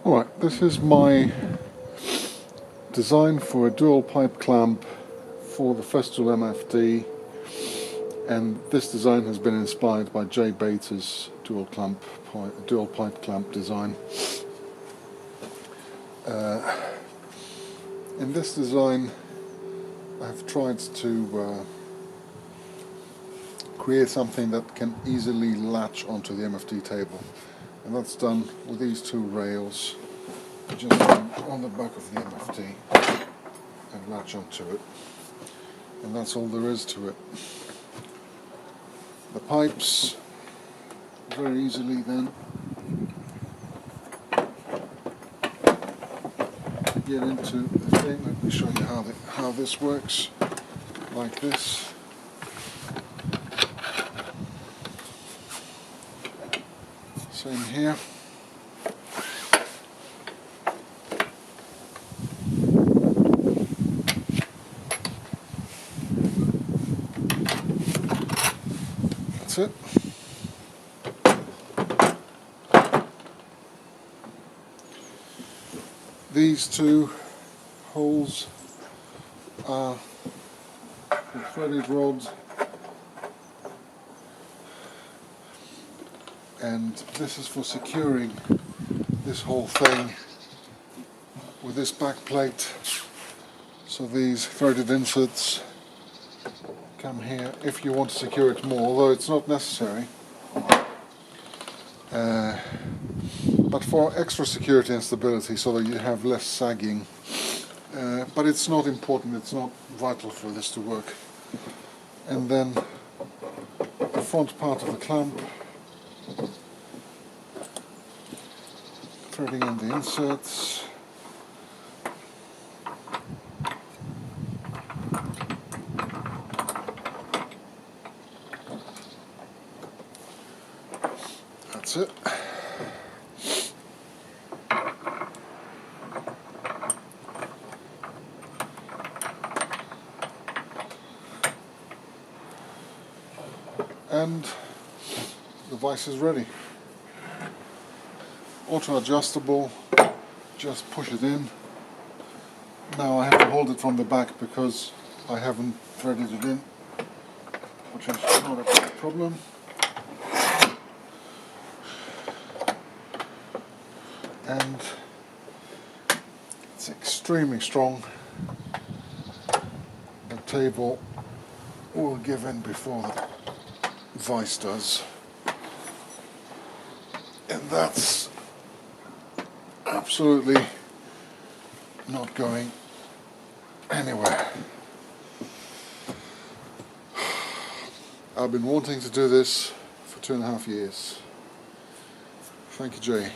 Alright, this is my design for a dual pipe clamp for the Festool MFT, and this design has been inspired by Jay Bates' dual pipe clamp design. In this design I've tried to create something that can easily latch onto the MFT table, and that's done with these two rails just on the back of the MFT and latch onto it, and that's all there is to it. The pipes very easily then get into the thing. Let me show you how this works, like this. Same here. That's it. These two holes are the threaded rods, and this is for securing this whole thing with this back plate. So these threaded inserts come here if you want to secure it more, although it's not necessary. But for extra security and stability, so that you have less sagging. But it's not important, it's not vital for this to work. And then the front part of the clamp, threading in the inserts. That's it. And the vise is ready. Auto adjustable, just push it in. Now I have to hold it from the back because I haven't threaded it in, which is not a big problem. And it's extremely strong. The table will give in before the vise does, and that's absolutely not going anywhere. I've been wanting to do this for 2.5 years. Thank you, Jay.